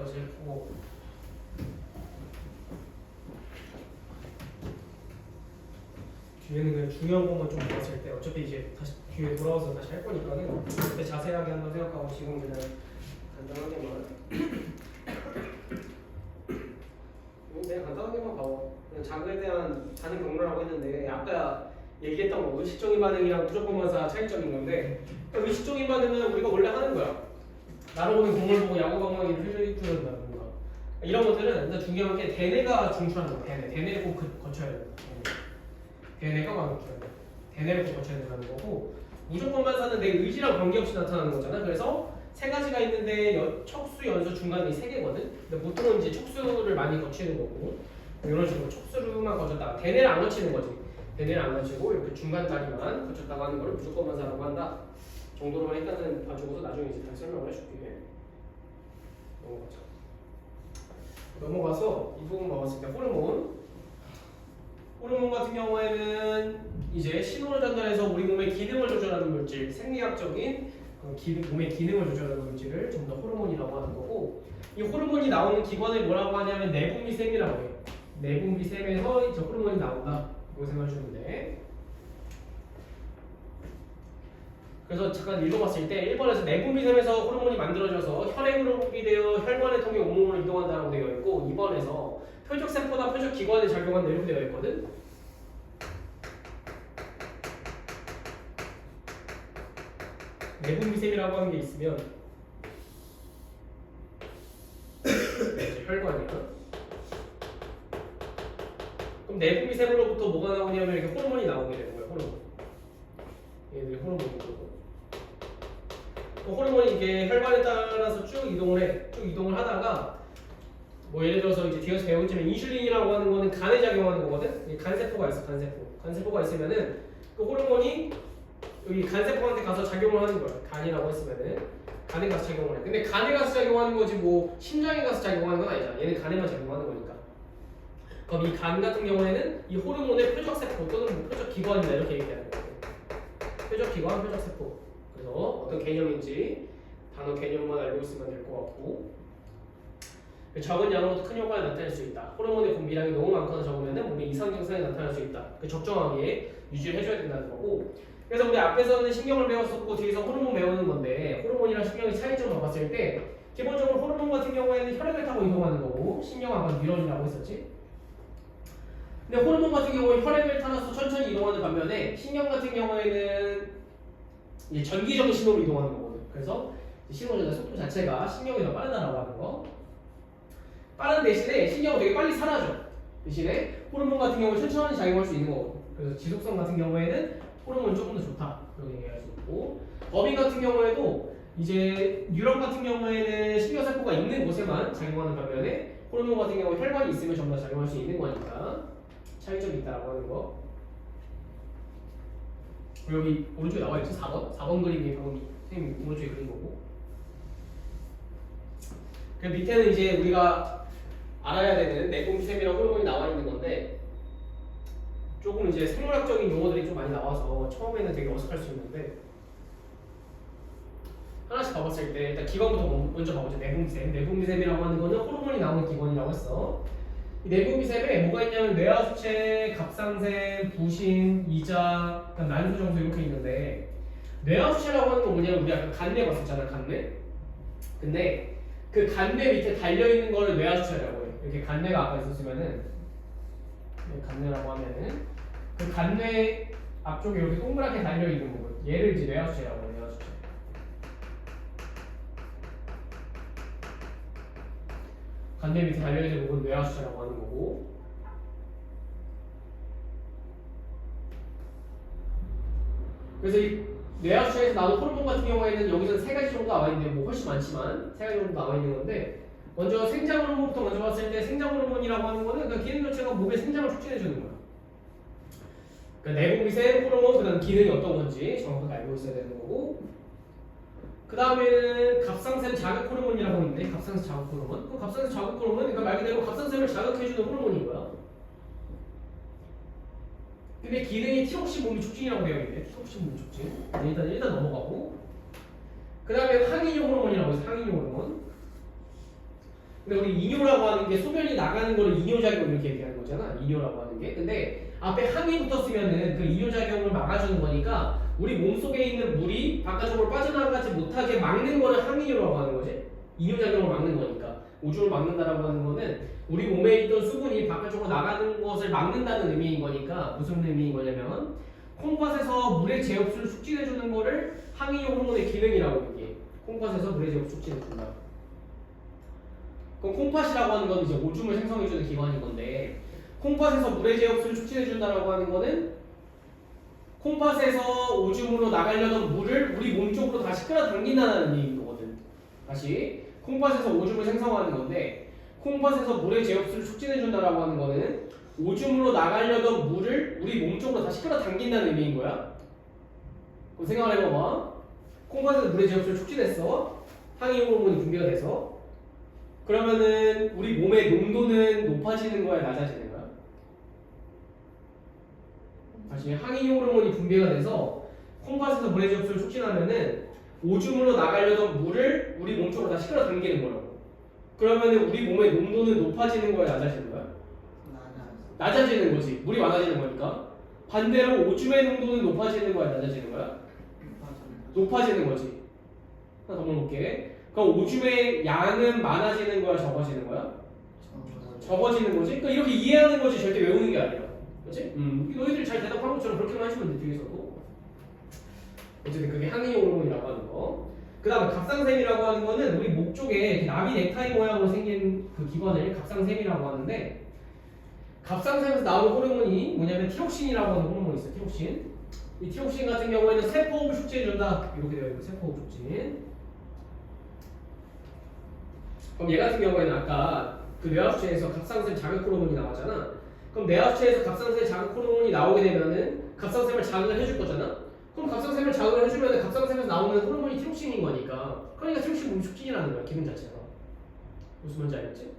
제일 크고 뒤에는 그냥 중요한 것만 좀 봤을 때 어차피 이제 다시 뒤에 돌아와서 다시 할 거니까는 그때 자세하게 한번 생각하고 지금 그냥 간단하게만 그냥 간단하게만 봐봐. 그냥 자극에 대한 반응 경로라고 했는데 아까 얘기했던 거 의식적인 반응이랑 무조건 반사 차이점인 건데 그러니까 의식적인 반응은 우리가 원래 하는 거야. 날아오는 공을 보고 야구 방망이를 휘두른다든가 이런 것들은 일단 중요한 게 대뇌가 중추하는 거야. 대뇌를 꼭 거쳐야 돼. 대뇌가 거쳐야 돼. 대뇌를 꼭 거쳐야 된다는 거고 무조건 반사는 내 의지랑 관계없이 나타나는 거잖아. 그래서 세 가지가 있는데 척수, 연수, 중간이 세 개거든. 근데 보통은 이제 척수를 많이 거치는 거고 이런 식으로 척수만 거쳤다. 대뇌를 안 거치는 거지. 대뇌를 안 거치고 이렇게 중간 다리만 거쳤다고 하는 걸 무조건 반사라고 한다. 정도로만 일단은 봐주고서 나중에 이제 다시 설명을 해줄게. 넘어가서 이 부분 봐봤을 때 호르몬 같은 경우에는 이제 신호를 전달해서 우리 몸의 기능을 조절하는 물질, 생리학적인 몸의 기능을 조절하는 물질을 좀 더 호르몬이라고 하는 거고 이 호르몬이 나오는 기관을 뭐라고 하냐면 내분비샘이라고 해요. 내분비샘에서 이제 호르몬이 나온다. 이거 생각해주면 돼. 그래서 잠깐 읽어봤을 때 1번에서 내분비샘에서 호르몬이 만들어져서 혈액으로 분비되어 혈관을 통해 온몸으로 이동한다고 되어 있고 2번에서 표적세포나 표적기관에 작용한다 이렇게 되어 있거든. 내분비샘이라고 하는 게 있으면 혈관이야. 그럼 내분비샘으로부터 뭐가 나오냐면 이렇게 호르몬이 나오게 되는 거예요. 호르몬. 얘들이 호르몬이고. 호르몬이 이렇게 혈관에 따라서 쭉 이동을 해. 쭉 이동을 하다가 뭐 예를 들어서 이제 뒤에서 배우겠지만 인슐린이라고 하는 거는 간에 작용하는 거거든. 간세포가 있어. 간세포가 있으면은 그 호르몬이 여기 간세포한테 가서 작용을 하는 거야. 간이라고 했으면은 간에 가서 작용을 해. 근데 간에 가서 작용하는 거지 뭐 심장에 가서 작용하는 건 아니잖아. 얘는 간에만 작용하는 거니까. 그럼 이 간 같은 경우에는 이 호르몬의 표적세포 또는 뭐 표적기관이다 이렇게 얘기하는 거예요. 표적기관, 표적세포. 그래서 어떤 개념인지 단어 개념만 알고 있으면 될 것 같고 적은 양으로도 큰 효과가 나타날 수 있다. 호르몬의 분비량이 너무 많거나 적으면 몸에 이상 증상이 나타날 수 있다. 적정하게 유지를 해줘야 된다는 거고 그래서 우리 앞에서는 신경을 배웠었고 뒤에서 호르몬 배우는 건데 호르몬이랑 신경의 차이점을 봤을 때 기본적으로 호르몬 같은 경우에는 혈액을 타고 이동하는 거고 신경은 아까 뉴런이라고 했었지. 근데 호르몬 같은 경우는 혈액을 타서 천천히 이동하는 반면에 신경 같은 경우에는 이제 전기적인 신호로 이동하는 거거든. 그래서 신호 전달 속도 자체가 신경이 더 빠르다라고 하는 거. 빠른 대신에 신경은 되게 빨리 사라져. 대신에 호르몬 같은 경우는 천천히 작용할 수 있는 거거든. 그래서 지속성 같은 경우에는 호르몬이 조금 더 좋다. 이렇게 얘기할 수 있고 법인 같은 경우에도 이제 뉴런 같은 경우에는 신경세포가 있는 곳에만 작용하는 반면에 호르몬 같은 경우 혈관이 있으면 전부 다 작용할 수 있는 거니까 차이점이 있다라고 하는 거. 그리고 여기 오른쪽에 나와 있죠? 4번 그림이 방금 선생님 오른쪽에 그린 거고. 그 밑에는 이제 우리가 알아야 되는 내분비샘이랑 호르몬이 나와 있는 건데 조금 이제 생물학적인 용어들이 좀 많이 나와서 처음에는 되게 어색할 수 있는데 하나씩 봐봤을 때 일단 기관부터 먼저 봐보죠. 내분비샘이라고 하는 거는 호르몬이 나오는 기관이라고 했어. 이 내분비샘에 뭐가 있냐면 뇌하수체, 갑상샘, 부신, 이자, 난소정수 이렇게 있는데 뇌하수체라고 하는 건 뭐냐면 우리 아까 간뇌 봤었잖아. 간뇌. 근데 그 간뇌 밑에 달려있는 거를 뇌하수체라고 해. 이렇게 간뇌가 아까 있었으면은 간뇌라고 하면은 그 간뇌 앞쪽에 이렇게 동그랗게 달려있는 부분 얘를 이제 뇌하수체라고 해요. 뇌하수체. 간뇌 밑에 달려있는 부분 뇌하수체라고 하는 거고 그래서 이 뇌하수체에서 나오는 호르몬 같은 경우에는 여기서 세 가지 정도 나와 있는데 뭐 훨씬 많지만 세 가지 정도 나와 있는 건데 먼저 생장 호르몬부터 먼저 봤을 때 생장 호르몬이라고 하는 거는 그 기능 자체가 몸의 생장을 촉진해 주는 거야. 그러니까 내분비샘 호르몬 그다음 기능이 어떤 건지 정확하게 알고 있어야 되는 거고 그 다음에는 갑상샘 자극 호르몬이라고 있는데 갑상샘 자극 호르몬 그 갑상샘 자극 호르몬은 그러니까 말 그대로 갑상샘을 자극해주는 호르몬인 거야. 근데 기능이 티록신 몸이 촉진이라고 되어 있는데 티록신 몸이 촉진 일단 넘어가고 그 다음에 항인용 호르몬이라고 해서 항인용 호르몬 근데 우리 이뇨라고 하는 게 소변이 나가는 거를 이뇨작용 이렇게 얘기하는 거잖아. 이뇨라고 하는 게. 근데 앞에 항이 붙었으면은 그 이뇨작용을 막아주는 거니까 우리 몸속에 있는 물이 바깥쪽으로 빠져나가지 못하게 막는 거를 항이뇨라고 하는 거지. 이뇨작용을 막는 거니까. 오줌을 막는다라고 하는 거는 우리 몸에 있던 수분이 바깥쪽으로 나가는 것을 막는다는 의미인 거니까 무슨 의미인 거냐면 콩팥에서 물의 제흡수를 촉진해주는 거를 항이뇨 호르몬의 기능이라고 얘기해. 콩팥에서 물의 제흡수 촉진해준다. 그럼 콩팥이라고 하는 건 이제 오줌을 생성해주는 기관인 건데 콩팥에서 물의 제흡수를 촉진해준다라고 하는 거는 콩팥에서 오줌으로 나가려던 물을 우리 몸 쪽으로 다시 끌어당긴다는 의미인 거거든. 다시 콩팥에서 오줌을 생성하는 건데 콩팥에서 물의 제흡수를 촉진해준다라고 하는 거는 오줌으로 나가려던 물을 우리 몸 쪽으로 다시 끌어당긴다는 의미인 거야. 그럼 생각을 해봐봐. 콩팥에서 물의 제흡수를 촉진했어. 항이 호르몬이 분비가 돼서 그러면은 우리 몸의 농도는 높아지는 거야, 낮아지는 거야? 다시 항이 호르몬이 분비가 돼서 콩팥에서 물의 제흡수를 촉진하면은 오줌으로 나가려던 물을 우리 몸 쪽으로 다시 끌어당기는 거라고. 그러면은 우리 몸의 농도는 높아지는 거야, 낮아지는 거야? 낮아지는 거지. 물이 많아지는 거니까. 반대로 오줌의 농도는 높아지는 거야, 낮아지는 거야? 높아지는 거지. 하나 더 물어볼게. 그럼 오줌의 양은 많아지는 거야, 적어지는 거야? 적어지는 거지. 그러니까 이렇게 이해하는 거지, 절대 외우는 게 아니라. 그렇지? 너희들 잘 대답한 것처럼 그렇게만 하시면 돼, 뒤에서도. 어쨌든 그게 항이 호르몬이라고 하는 거. 그 다음에 갑상샘이라고 하는 거는 우리 목 쪽에 나비 넥타이 모양으로 생긴 그 기관을 갑상샘이라고 하는데 갑상샘에서 나오는 호르몬이 뭐냐면 티록신이라고 하는 호르몬이 있어요. 티록신. 이 티록신 같은 경우에는 세포호흡을 촉진해준다. 이렇게 되어 있고 세포호흡 촉진. 그럼 얘 같은 경우에는 아까 그 뇌하수체에서 갑상샘 자극 호르몬이 나왔잖아. 그럼 뇌하수체에서 갑상샘 자극 호르몬이 나오게 되면은 갑상샘을 자극을 해줄 거잖아. 그럼 갑상샘을 자극을 해주면 갑상샘에서 나오는 호르몬이 티록신인 거니까. 그러니까 티록신 몸 촉진이라는 거야, 기능 자체가. 무슨 말인지 알겠지?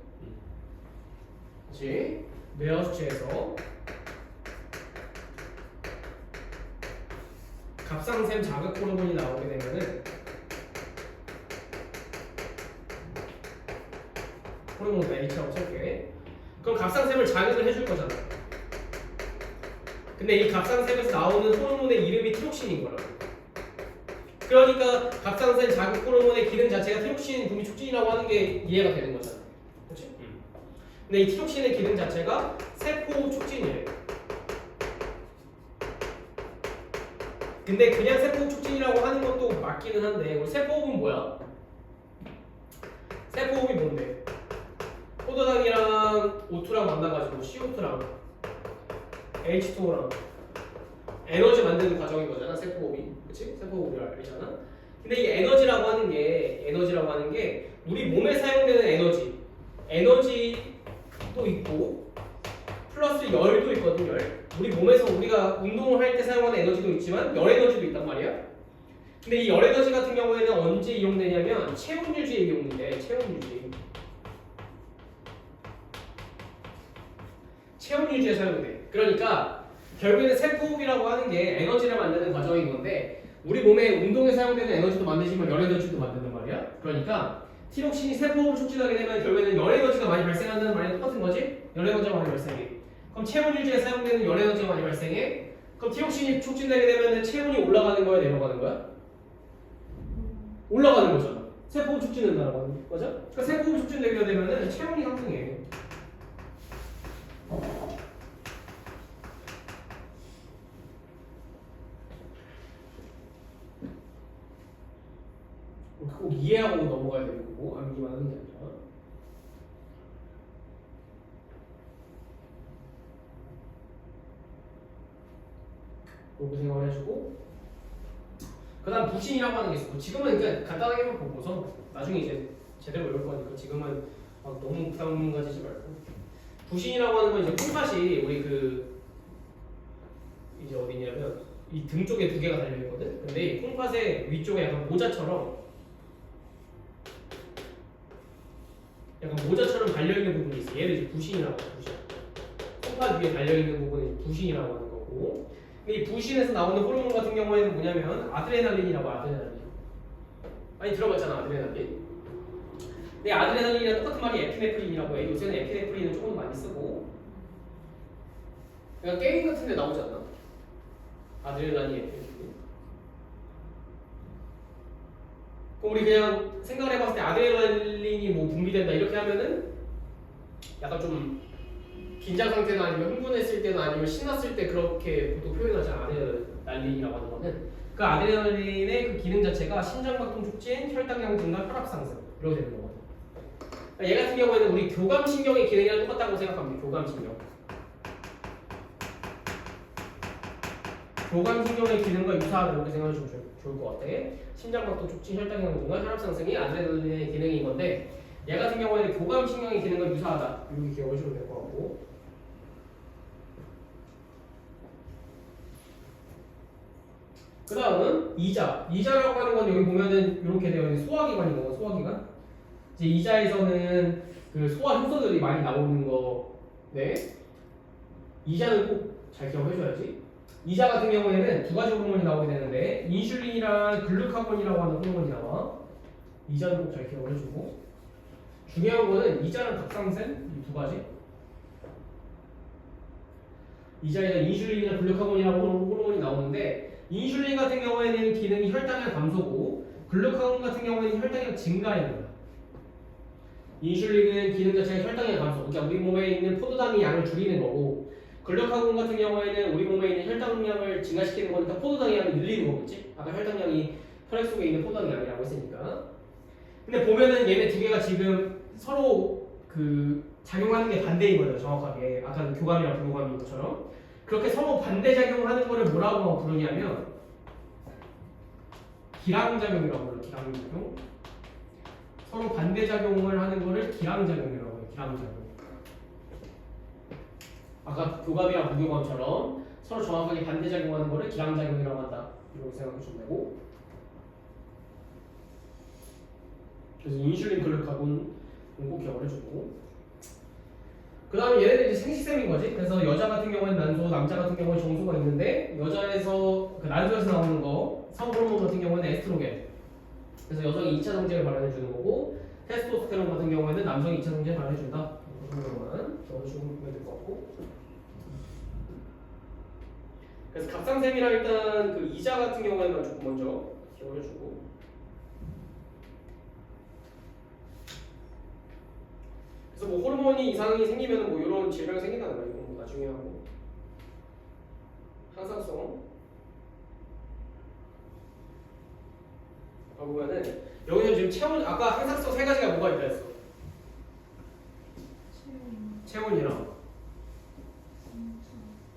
그렇지? 뇌하수체에서 갑상샘 자극 호르몬이 나오게 되면은 호르몬 H라고 쓸게. 그럼 갑상샘을 자극을 해줄 거잖아. 근데 이 갑상샘에서 나오는 호르몬의 이름이 티록신인 거라고. 그러니까 갑상샘 자극 호르몬의 기능 자체가 티록신 분비 촉진이라고 하는 게 이해가 되는 거잖아. 그렇지? 근데 이 티록신의 기능 자체가 세포호흡 촉진이에요. 근데 그냥 세포호흡 촉진이라고 하는 것도 맞기는 한데 우리 세포호흡은 뭐야? 세포호흡이 뭔데? 포도당이랑 O2랑 만나가지고 CO2랑 H2O랑 에너지 만드는 과정인 거잖아, 세포호흡이. 그치? 세포호흡이 알잖아. 근데 이 에너지라고 하는 게 우리 몸에 사용되는 에너지도 있고 플러스 열도 있거든, 열. 우리 몸에서 우리가 운동을 할 때 사용하는 에너지도 있지만 열 에너지도 있단 말이야. 근데 이 열 에너지 같은 경우에는 언제 이용되냐면 체온 유지에 이용돼. 체온 유지에 사용돼. 그러니까 결국에는 세포호흡이라고 하는 게 에너지를 만드는 과정인 건데 우리 몸에 운동에 사용되는 에너지도 만들지만 열 에너지도 만든단 말이야. 그러니까 티록신이 세포호흡을 촉진하게 되면 결국에는 열 에너지가 많이 발생한다는 말이 똑같은 거지. 열 에너지가 많이 발생해. 그럼 체온 유지에 사용되는 열 에너지가 많이 발생해. 그럼 티록신이 촉진되게 되면 체온이 올라가는 거야, 내려가는 거야? 올라가는 거잖아. 세포호흡 촉진된다고 하는 거죠. 그러니까 세포호흡 촉진되게 되면 체온이 상승해. 꼭 이해하고 넘어가야 되는 거고 암기만 하는 게 아니라. 그렇게 생각을 해주고 그 다음 부신이라고 하는 게 있어. 지금은 그냥 간단하게만 보고서 나중에 이제 제대로 외울 거니까 지금은 너무 부담 가지지 말고. 부신이라고 하는 건 이제 콩팥이 우리 그 이제 어디냐면 이 등 쪽에 두 개가 달려 있거든. 근데 이 콩팥의 위쪽에 약간 모자처럼 달려 있는 부분이 있어. 얘를 이제 부신이라고 해. 부신. 콩팥 위에 달려 있는 부분이 부신이라고 하는 거고. 근데 이 부신에서 나오는 호르몬 같은 경우에는 뭐냐면 아드레날린이라고. 아드레날린. 많이 들어봤잖아, 아드레날린. 근데 아드레날린이랑 똑같은 말이 에피네프린이라고 해. 요새는 에피네프린은 조금 더 많이 쓰고. 그러니까 게임 같은 데 나오지 않나? 아드레날린, 에피네프린. 그럼 우리 그냥 생각을 해봤을 때 아드레날린이 뭐 분비된다 이렇게 하면은 약간 좀 긴장 상태나 아니면 흥분했을 때나 아니면 신났을 때 그렇게 보통 표현하지 않아. 아드레날린이라고 하는 거는 그 아드레날린의 그 기능 자체가 심장박동 촉진, 혈당량 증가, 혈압 상승 이렇게 되는 거거든. 그러니까 얘 같은 경우에는 우리 교감신경의 기능이랑 똑같다고 생각합니다. 교감신경. 교감신경의 기능과 유사하다 이렇게 생각하시면 좋을 것 같아. 심장박동 촉진, 혈당량 증가, 혈압 상승이 아드레날린의 기능인 건데 얘 같은 경우에는 교감신경의 기능과 유사하다 이렇게 기억하시면 될 것 같고. 그 다음은 이자. 이자라고 하는 건 여기 보면은 이렇게 되어 있는 소화기관인 거고, 소화기관. 이제 이자에서는 그 소화 효소들이 많이 나오는 거. 네. 이자는 꼭 잘 기억해줘야지. 이자 같은 경우에는 두 가지 호르몬이 나오게 되는데, 인슐린이랑 글루카곤이라고 하는 호르몬이 나와. 이자는 꼭 잘 기억을 해주고. 중요한 거는 이자랑 갑상샘 이 두 가지. 이자에는 인슐린이나 글루카곤이라고 호르몬이 나오는데 인슐린 같은 경우에는 기능이 혈당량 감소고 글루카곤 같은 경우에는 혈당량 증가인 거야. 인슐린은 기능 자체가 혈당량 감소, 그러니까 우리 몸에 있는 포도당의 양을 줄이는 거고 글루카곤 같은 경우에는 우리 몸에 있는 혈당량을 증가시키는 거니까 포도당의 양을 늘리는 거겠지? 아까 혈당량이 혈액 속에 있는 포도당의 양이라고 했으니까. 근데 보면은 얘네 두 개가 지금 서로 그 작용하는 게 반대인 거예요, 정확하게. 아까 교감이랑 부교감인 것처럼. 그렇게 서로 반대 작용하는 거를 뭐라고 부르냐면 기량작용이라고 불러요. 기량작용. 서로 반대 작용을 하는 거를 기량작용이라고 해요. 기량작용. 아까 교감이랑 부교감처럼 서로 정확하게 반대 작용하는 거를 기량작용이라고 한다. 이렇게 생각해 주면 되고. 그래서 인슐린 글루카곤 꼭 기억을 해주고. 그 다음에 얘네들 이제 생식샘인 거지. 그래서 여자 같은 경우에는 난소, 남자 같은 경우에 정소가 있는데 여자에서 그 난소에서 나오는 거 성호르몬 같은 경우에는 에스트로겐. 그래서 여성이 2차 성징을 발현해 주는 거고 테스토스테론 같은 경우에는 남성이 2차 성징을 발현해 준다. 그 정도만 적어주시면 될 것 같고. 그래서 갑상샘이랑 일단 그 이자 같은 경우에는 조금 먼저 기억을 해주고. 그래서 뭐 호르몬이 이상이 생기면 뭐 이런 질병이 생긴다는 거예요. 이건 뭐 나중에 하고. 항상성. 보면은 여기서 지금 체온, 아까 항상성 세 가지가 뭐가 있다 했어? 체온이랑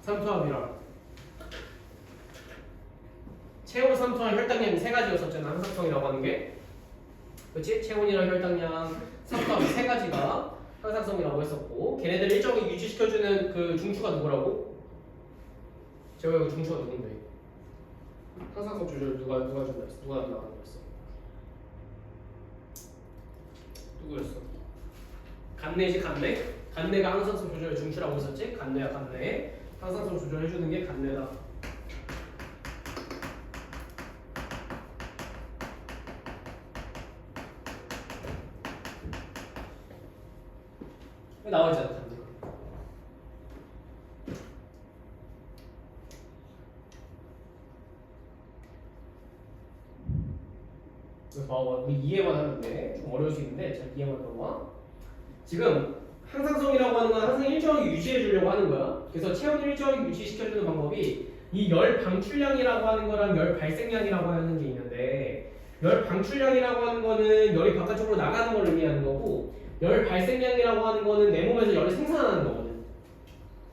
삼투압이랑 체온, 삼투압, 혈당량 세 가지였었잖아. 항상성이라고 하는 게. 그렇지? 체온이랑 혈당량, 삼투압 세 가지가 항상성이라고 했었고 걔네들 일정히 유지시켜주는 그 중추가 누구라고? 제가 이거 중추가 누군데? 항상성 조절 누가 준다 했어? 누가 나간다고 했어? 누구였어? 간내지 간내? 간내가 항상성 조절 중추라고 했었지? 간내야 간내. 항상성 조절해주는 게 간내다. 나와있잖아 간내가. 그래서 봐봐 우리 이해만 하면 돼. 좀 어려울 수 있는데 잘 이해만 해봐. 지금 항상성이라고 하는 건 항상 일정하게 유지해 주려고 하는 거야. 그래서 체온을 일정하게 유지시켜주는 방법이 이 열 방출량이라고 하는 거랑 열 발생량이라고 하는 게 있는데 열 방출량이라고 하는 거는 열이 바깥쪽으로 나가는 걸 의미하는 거고 열 발생량이라고 하는 거는 내 몸에서 열을 생산하는 거거든.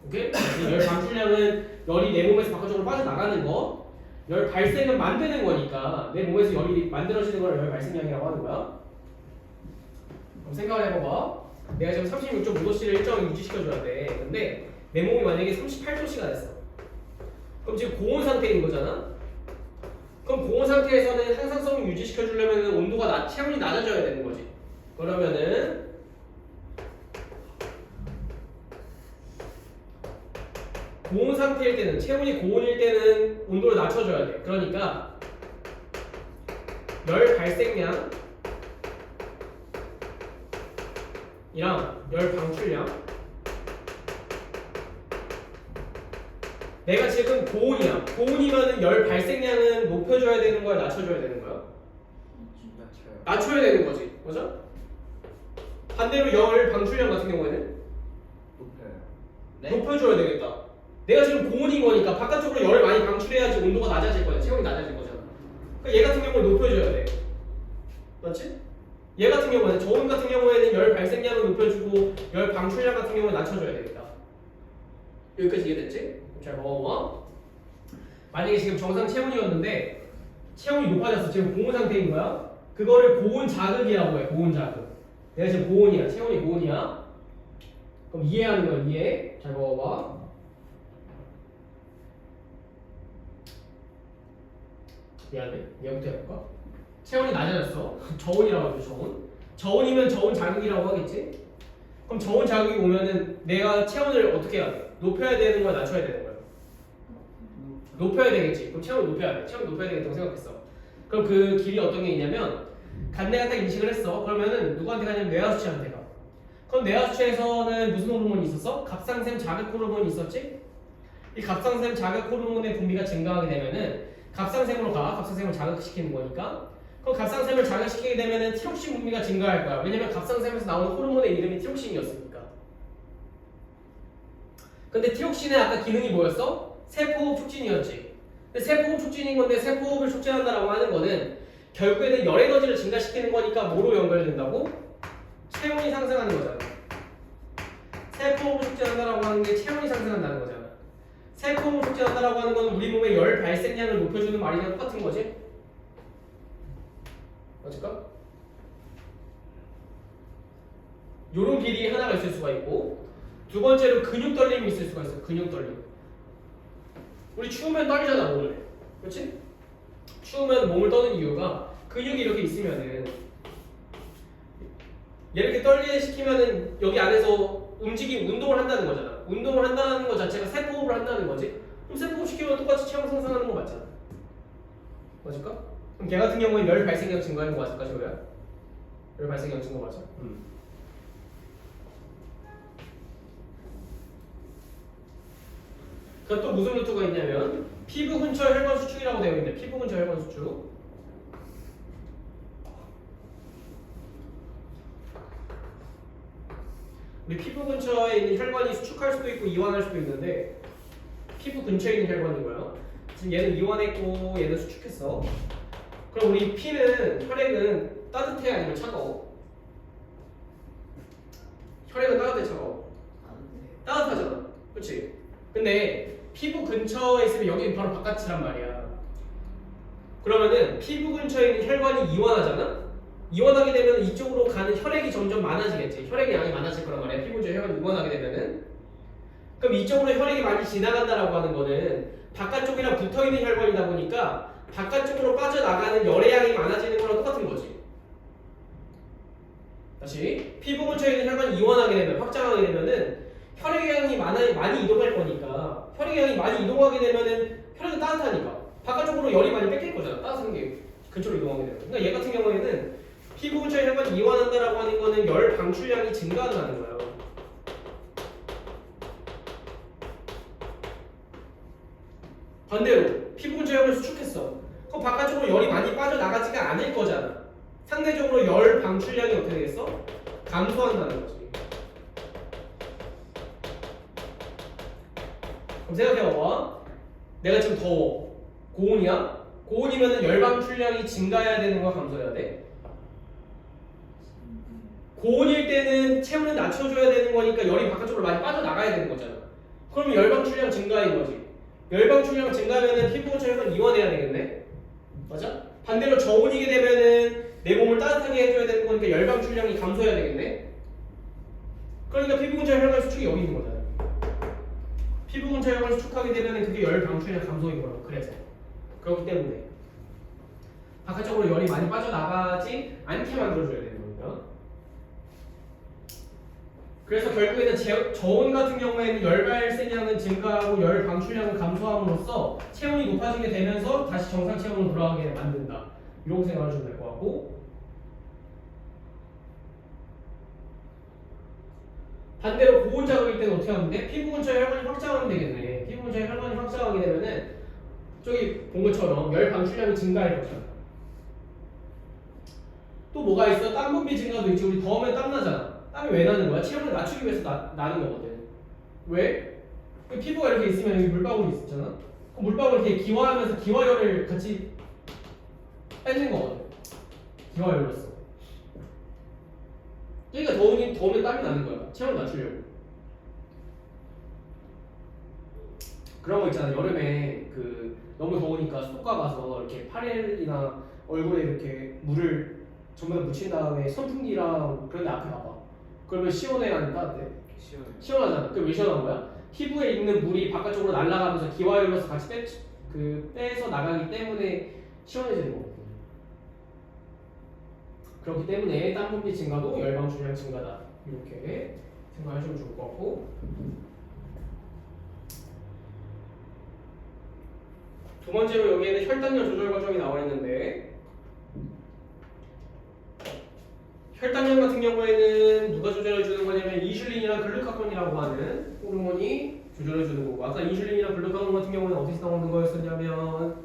오케이? 열 방출량은 열이 내 몸에서 바깥쪽으로 빠져나가는 거. 열 발생은 만드는 거니까 내 몸에서 열이 만들어지는 걸 열 발생량이라고 하는 거야. 그럼 생각을 해봐봐. 내가 지금 36.5도씨를 일정하게 유지시켜줘야 돼. 근데 내 몸이 만약에 38도씨가 됐어. 그럼 지금 고온 상태인 거잖아? 그럼 고온 상태에서는 항상성을 유지시켜주려면 온도가 체온이 낮아져야 되는 거지. 그러면은 고온 상태일 때는 체온이 고온일 때는 온도를 낮춰줘야 돼. 그러니까 열 발생량 열 방출량. 내가 지금 고온이야. 고온이면은 열 발생량은 높여줘야 되는 거야, 낮춰줘야 되는 거야? 낮춰야 되는 거지, 맞아? 반대로 열 방출량 같은 경우에는 높여요. 높여줘야 되겠다. 내가 지금 고온인 거니까 바깥쪽으로 열을 많이 방출해야지 온도가 낮아질 거야. 체온이 낮아질 거잖아. 그러니까 얘 같은 경우는 높여줘야 돼. 맞지? 얘 같은 경우는 저온 같은 경우에는 열 발생량을 높여주고 열 방출량 같은 경우는 낮춰줘야 되겠다. 여기까지 이해됐지? 잘 먹어봐. 만약에 지금 정상 체온이었는데 체온이 높아졌어. 지금 고온 상태인 거야. 그거를 고온 자극이라고 해. 고온 자극. 내가 지금 고온이야. 체온이 고온이야. 그럼 이해하는 거야. 이해. 잘 먹어봐. 미안해. 얘부터 해볼까? 체온이 낮아졌어. 저온이라고 하죠. 저온. 저온이면 저온 자극이라고 하겠지? 그럼 저온 자극이 오면은 내가 체온을 어떻게 해야 돼? 높여야 되는 거야? 낮춰야 되는 거야? 높여야 되겠지. 그럼 체온을 높여야 돼. 체온을 높여야 되겠다고 생각했어. 그럼 그 길이 어떤 게 있냐면 간내가 딱 인식을 했어. 그러면은 누구한테 가냐면 뇌하수체한테 가. 그럼 뇌하수체에서는 무슨 호르몬이 있었어? 갑상샘 자극 호르몬이 있었지? 이 갑상샘 자극 호르몬의 분비가 증가하게 되면은 갑상샘으로 가. 갑상샘을 자극시키는 거니까. 그럼 갑상샘을 자극시키게 되면은 티록신 분비가 증가할 거야. 왜냐면 갑상샘에서 나오는 호르몬의 이름이 티록신이었으니까. 근데 티록신의 아까 기능이 뭐였어? 세포호흡 촉진이었지. 근데 세포호흡 촉진인 건데 세포호흡을 촉진한다라고 하는 거는 결국에는 열 에너지를 증가시키는 거니까 뭐로 연결된다고? 체온이 상승하는 거잖아. 세포호흡을 촉진한다라고 하는 게 체온이 상승한다는 거잖아. 세포호흡을 촉진한다라고 하는 건 우리 몸의 열 발생량을 높여주는 말이랑 똑같은 거지? 맞을까? 요런 길이 하나가 있을 수가 있고 두 번째로 근육 떨림이 있을 수가 있어. 근육 떨림. 우리 추우면 떨리잖아 몸을. 그렇지? 추우면 몸을 떠는 이유가 근육이 이렇게 있으면은 이렇게 떨리게 시키면은 여기 안에서 운동을 한다는 거잖아. 운동을 한다는 것 자체가 세포호흡을 한다는 거지. 그럼 세포호흡 시키면 똑같이 체온 상승하는 거 맞잖아. 맞을까? 그럼 걔 같은 경우에 열 발생량 증가하는 거 맞을까 저거야? 열 발생량 증가 맞아? 그럼 또 무슨 루트가 있냐면 피부 근처 혈관 수축이라고 되어 있는데 피부 근처 혈관 수축. 우리 피부 근처에 있는 혈관이 수축할 수도 있고 이완할 수도 있는데 피부 근처에 있는 혈관이고요. 지금 얘는 이완했고 얘는 수축했어. 그럼 우리 피는 혈액은 따뜻해 아니면 차가워? 혈액은 따뜻해 차가워? 따뜻하잖아. 그렇지? 근데 피부 근처에 있으면 여기는 바로 바깥이란 말이야. 그러면은 피부 근처에 있는 혈관이 이완하잖아? 이완하게 되면 이쪽으로 가는 혈액이 점점 많아지겠지. 혈액의 양이 많아질 거란 말이야. 피부 근처에 혈관이 이완하게 되면은. 그럼 이쪽으로 혈액이 많이 지나간다라고 하는 거는 바깥쪽이랑 붙어있는 혈관이다 보니까 바깥쪽으로 빠져나가는 열의 양이 많아지는 거랑 똑같은 거지. 다시 피부 근처에 있는 혈관이 이완하게 되면 확장하게 되면은 혈액의 양이 많이 이동할 거니까 혈액의 양이 많이 이동하게 되면은 혈액이 따뜻하니까 바깥쪽으로 열이 많이 뺏길 거잖아. 따뜻한 게 근처로 이동하게 되면. 그러니까 얘 같은 경우에는 피부 근처에 혈관이 이완한다라고 하는 거는 열 방출량이 증가한다는 거예요. 반대로 피부 근처 혈관을 수축했어. 그럼 바깥쪽으로 열이 많이 빠져나가지가 않을 거잖아. 상대적으로 열 방출량이 어떻게 되겠어? 감소한다는 거지. 그럼 생각해봐봐. 내가 지금 더워. 고온이야? 고온이면 열 방출량이 증가해야 되는 거야? 감소해야 돼? 고온일 때는 체온을 낮춰줘야 되는 거니까 열이 바깥쪽으로 많이 빠져나가야 되는 거잖아. 그러면 열 방출량 증가인 거지. 열 방출량 증가하면은 피부 근처 혈관 이완해야 되겠네? 맞아? 반대로 저온이게 되면은 내 몸을 따뜻하게 해줘야 되는 거니까 열 방출량이 감소해야 되겠네? 그러니까 피부 근처 혈관 수축이 여기 있는 거잖아. 피부 근처 혈관 수축하게 되면은 그게 열 방출량 감소인 거라고. 그래서 그렇기 때문에 바깥쪽으로 열이 많이 빠져나가지 않게 만들어줘야 되는 거니까. 그래서 결국에는 저온 같은 경우에는 열 발생량은 증가하고 열 방출량은 감소함으로써 체온이 높아지게 되면서 다시 정상 체온으로 돌아가게 만든다. 이렇게 생각하시면 될 것 같고, 반대로 고온 자극일 때는 어떻게 하면 돼? 피부 근처에 혈관이 확장하면 되겠네. 피부 근처에 혈관이 확장하게 되면은 저기 본 것처럼 열 방출량이 증가할 거잖아. 또 뭐가 있어? 땀 분비 증가도 있지. 우리 더우면 땀 나잖아. 땀이 왜 나는 거야? 체온을 낮추기 위해서 나는 거거든. 왜? 피부가 이렇게 있으면 여기 물방울이 있잖아. 그 물방울 이렇게 기화하면서 기화열을 같이 뺏는 거거든. 기화열로서. 그러니까 더우면 땀이 나는 거야. 체온을 낮추려고. 그런 거 있잖아. 여름에 그 너무 더우니까 수도가 가서 이렇게 팔이나 얼굴에 이렇게 물을 전부 다 묻힌 다음에 선풍기랑 그런 데 앞에 가봐. 그러면 시원해하니까 어때? 시원하잖아. 그럼 왜 시원한 거야? 피부에 있는 물이 바깥쪽으로 날아가면서 기화열로서 같이 빼서 나가기 때문에 시원해지는 거거든. 그렇기 때문에 땀 분비 증가도 열 방출량 증가다. 이렇게 생각하시면 좋을 것 같고. 두 번째로 여기에는 혈당량 조절 과정이 나와 있는데 혈당량 같은 경우에는 누가 조절해 주는 거냐면 인슐린이랑 글루카곤이라고 하는 호르몬이 조절해 주는 거고 아까 인슐린이랑 글루카곤 같은 경우는 어디서 나오는 거였었냐면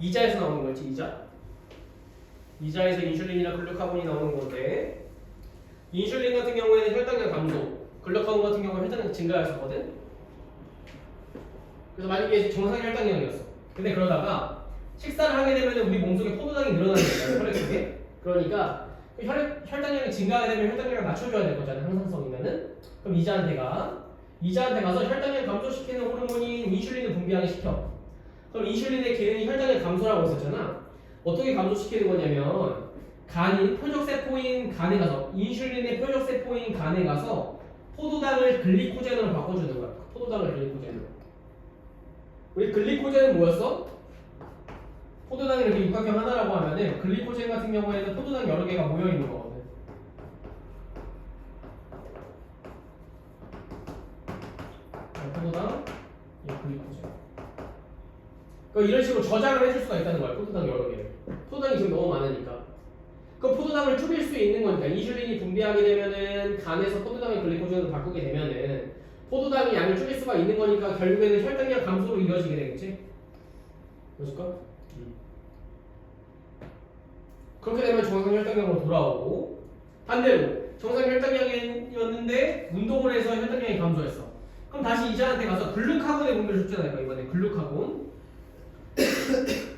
이자에서 나오는 거였지. 이자에서 인슐린이랑 글루카곤이 나오는 건데 인슐린 같은 경우에는 혈당량 감소, 글루카곤 같은 경우는 혈당량 증가였었거든. 그래서 만약에 정상 혈당량이었어. 근데 그러다가 식사를 하게 되면 우리 몸속에 포도당이 늘어나는 거잖아. 혈액 속에. 그러니까 혈당량이 증가하게 되면 혈당량을 낮춰줘야 될 거잖아. 항상성이면은. 그럼 이자한테 가서 혈당량 감소시키는 호르몬인 인슐린을 분비하게 시켜. 그럼 인슐린의 기능이 혈당량 감소라고 했었잖아. 어떻게 감소시키는 거냐면 간이 표적세포인 간에 가서 인슐린의 표적세포인 간에 가서 포도당을 글리코젠으로 바꿔주는 거야. 포도당을 글리코젠으로. 우리 글리코젠은 뭐였어? 포도당이 이렇게 육각형 하나라고 하면은 글리코젠 같은 경우에는 포도당 여러 개가 모여 있는 거거든. 포도당, 이 글리코젠. 그러니까 이런 식으로 저장을 해줄 수가 있다는 거야. 포도당 여러 개를. 포도당이 지금 너무 많으니까. 그 포도당을 줄일 수 있는 거니까 인슐린이 분비하게 되면은 간에서 포도당을 글리코젠으로 바꾸게 되면은 포도당의 양을 줄일 수가 있는 거니까 결국에는 혈당량 감소로 이어지게 되겠지? 그렇을까? 그렇게 되면 정상 혈당량으로 돌아오고 반대로 정상 혈당량이었는데 운동을 해서 혈당량이 감소했어. 그럼 다시 이자한테 가서 글루카곤의 분비를 줬잖아요. 이번에 글루카곤.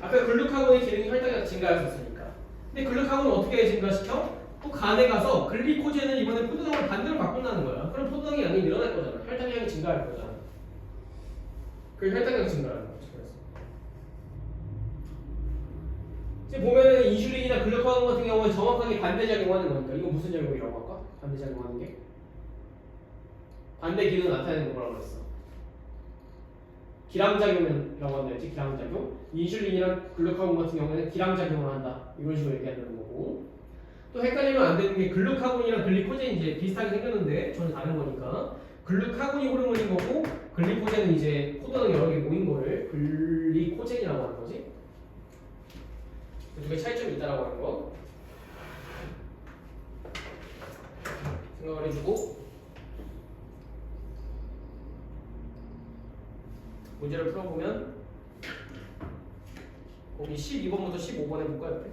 아까 글루카곤의 기능이 혈당량 증가했었으니까. 근데 글루카곤을 어떻게 증가시켜? 또 간에 가서 글리코젠을 이번에 포도당을 반대로 바꾼다는 거야. 그럼 포도당의 양이 늘어날 거잖아. 혈당량이 증가할 거잖아. 그 혈당량 증가하는 거지. 그래서 지금 보면은 인슐린이나 글루카곤 같은 경우는 정확하게 반대작용하는 거니까 이거 무슨 작용이라고 할까? 반대작용하는 게 반대 기능 나타내는 거 뭐라고 그랬어? 기량작용이라고 한다 했지. 기량작용. 인슐린이랑 글루카곤 같은 경우에는 기량작용을 한다. 이런 식으로 얘기하는 거고. 또 헷갈리면 안 되는 게 글루카곤이랑 글리코젠이 이제 비슷하게 생겼는데 전혀 다른 거니까 글루카곤이 호르몬인 거고 글리코젠은 이제 포도당 여러 개 모인 거를 글리코젠이라고 하는 거지. 두 개 차이점이 있다라고 하는 거 생각을 해주고 문제를 풀어보면 거기 12번부터 15번 해볼까요?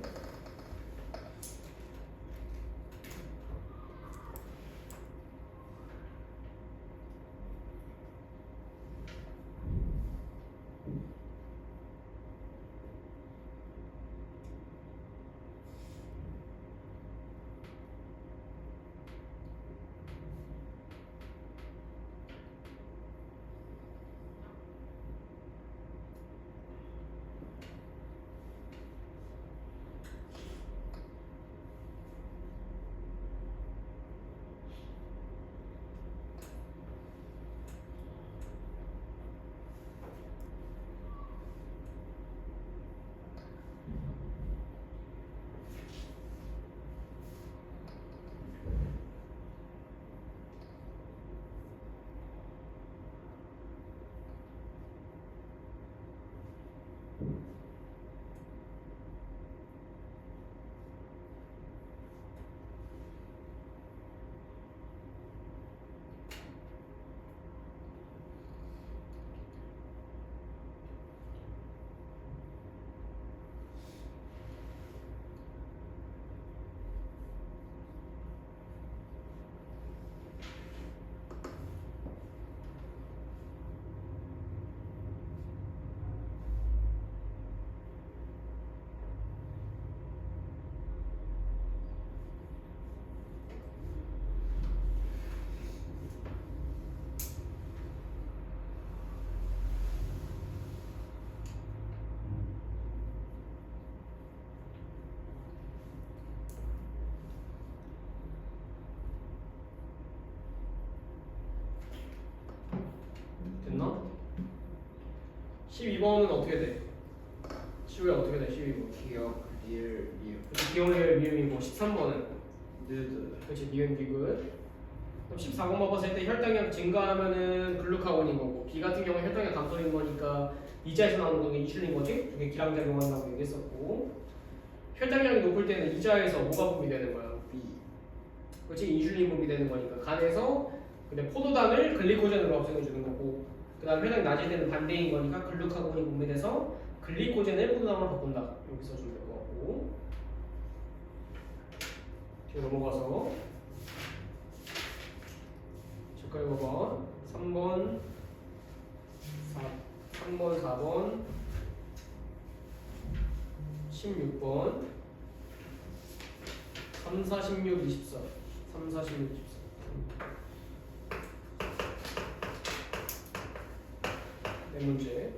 12번은 어떻게 돼? 12번 어떻게 돼? 12번. 기억 리을 그렇지, 기억을 미음이고 13번은 뉴드 그렇지, 미음 비글. 그럼 14번 봤을 때 혈당량 증가하면은 글루카곤인 거고 B 같은 경우는 혈당량 감소인 거니까 이자에서 나오는 거는 이슐린 거지? 그게 기량작용한다고 얘기했었고 혈당량이 높을 때는 이자에서 뭐가 분비되는 거야? B 그렇지, 인슐린 분비되는 거니까 간에서 근데 포도당을 글리코젠으로 합성해 주는 거고 그다음 혈당이 낮을 때는 반대인 거니까 글루카곤이 분비돼서 글리코젠을 포도당으로 바꾼다 이렇게 써주면 될 것 같고 뒤로 넘어가서 색깔 봐봐 3번 4번 16번 3, 4, 16, 24 3, 4, 16, 24 네 문제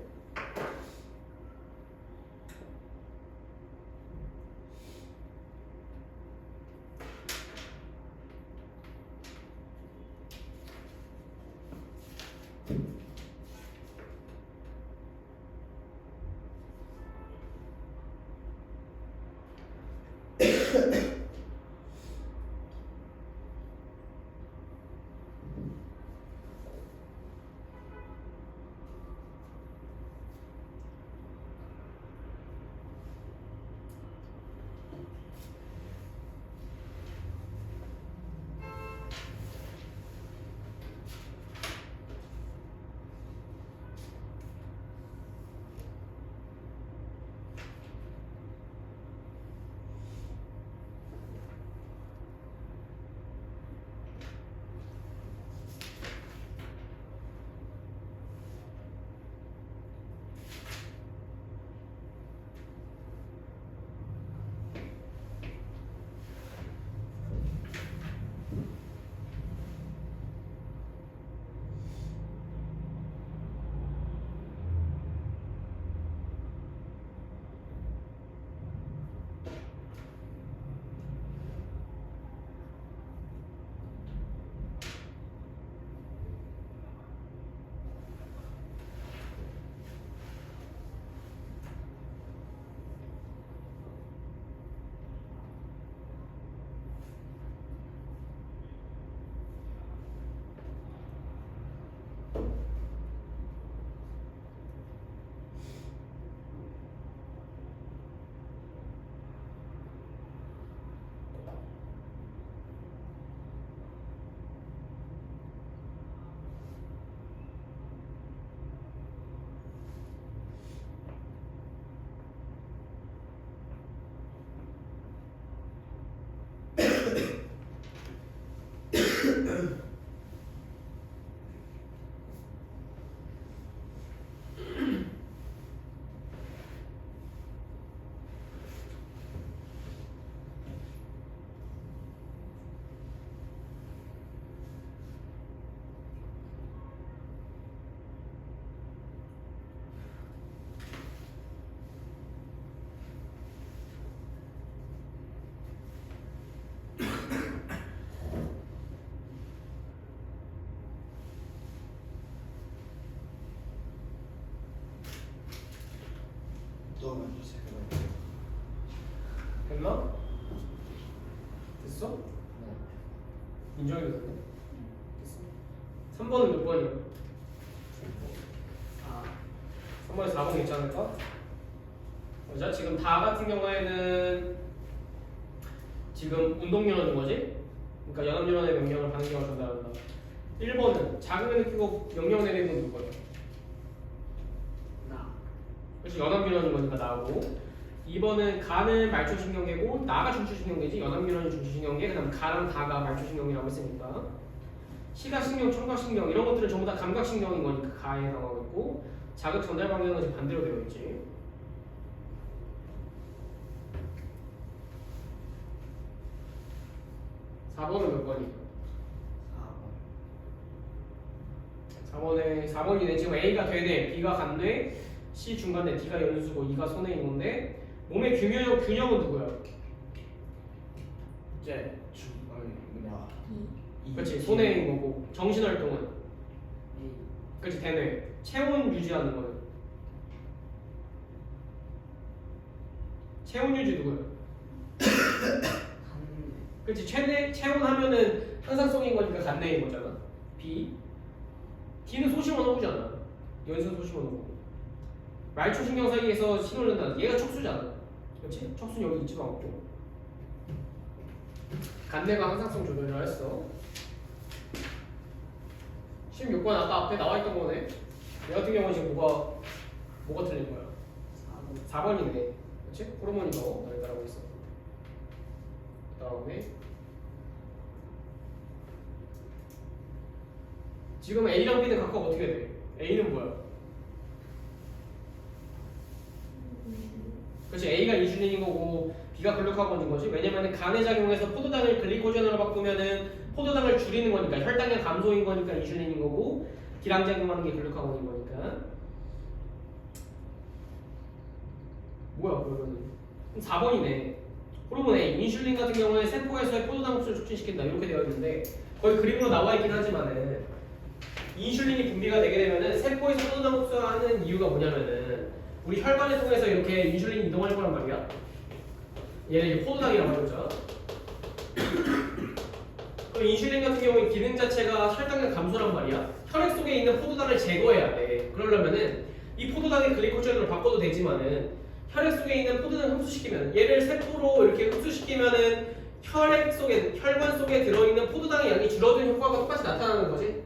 또 먼저 생각해. 됐나? 됐어? 네. 인정이 됐네 됐어 3번은 몇 번이야? 3번에 4번 괜찮을까? 자 지금 다 같은 경우에는 지금 운동연원인 거지? 그러니까 연합연원의 명령을 반응경을 전달한다 1번은 자극을 느끼고 명령 내리는 건 누구야? 나. 그렇지 연합연원인 거니까 나하고 2번은 간은 말초신경계고 나가 중추신경계지 연합연원이 중추신경계 그 다음 가랑 다가 말초신경이라고 했으니까 시각신경, 청각신경 이런 것들은 전부 다 감각신경인 거니까 가에 해당하고 있고 자극 전달 방향은 지금 반대로 되어 있지 4번은 몇 번이야? 4번. 4번이네 지금 A가 되네 B가 간네 C 중간네 D가 연수고 E가 손해인 건데 몸의 균형은 누구야? 이제 뭐냐. 그렇지 손해인 거고 정신활동은 이 그렇지 대뇌 체온 유지하는 거는 체온유지 누구야? 그렇지. 체온하면은 항상성인 거니까 간내인 거잖아. B. D는 소심원 호구잖아. 연산 소심원 호구. 말초 신경 사이에서 신호를 낸다. 얘가 척수잖아. 그렇지? 척수는 여기 있지도 않고. 간내가 항상성 조절을 했어. 16번 아까 앞에 나와 있던 거네. 얘 같은 경우는 지금 뭐가 틀린 거야? 4번이네. 그렇지? 호르몬이 너 말하고 있어. 그다음에 지금 A랑 B는 각각 어떻게 돼? A는 뭐야? 그렇지. A가 인슐린인 거고 B가 글루카곤인 거지. 왜냐면 간에 작용해서 포도당을 글리코젠으로 바꾸면은 포도당을 줄이는 거니까 혈당량 감소인 거니까 인슐린인 거고 D랑 작용하는 게 글루카곤인 거니까. 뭐야 그러면은 4번이네. 호르몬 A, 인슐린 같은 경우에 세포에서의 포도당 흡수를 촉진시킨다 이렇게 되어 있는데 거의 그림으로 나와 있긴 하지만은 인슐린이 분비가 되게 되면은 세포에서 포도당 흡수하는 이유가 뭐냐면은 우리 혈관을 통해서 이렇게 인슐린이 이동할 거란 말이야. 얘는 이제 포도당이라고 해보자. 그럼 인슐린 같은 경우에 기능 자체가 혈당량 감소란 말이야. 혈액 속에 있는 포도당을 제거해야 돼. 그러려면은 이 포도당을 글리코젠으로 바꿔도 되지만은 혈액 속에 있는 포도당을 흡수시키면 얘를 세포로 이렇게 흡수시키면은 혈관 속에 들어있는 포도당의 양이 줄어드는 효과가 똑같이 나타나는 거지.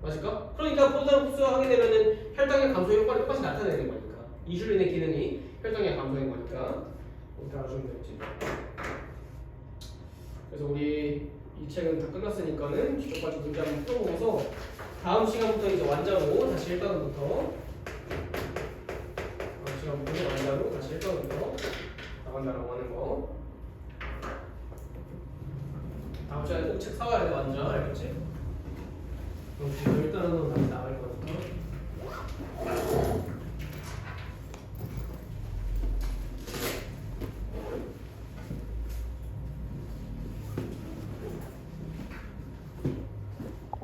맞을까? 그러니까 포도당 흡수하게 되면은 혈당의 감소 효과를 똑같이 나타내는 거니까. 인슐린의 기능이 혈당의 감소인 거니까. 이렇게 알아주면 되겠지. 그래서 우리 이 책은 다 끝났으니까는 기초까지 문제 한번 풀어보고서 다음 시간부터 이제 완자로 다시 1단원부터 완자로 다시 1단원부터 나간다라고 하는 거. 다음 시간에 꼭 책 사와야 돼 완자. 알겠지? 그럼 지금 1단원은 다시 나갈 거니까.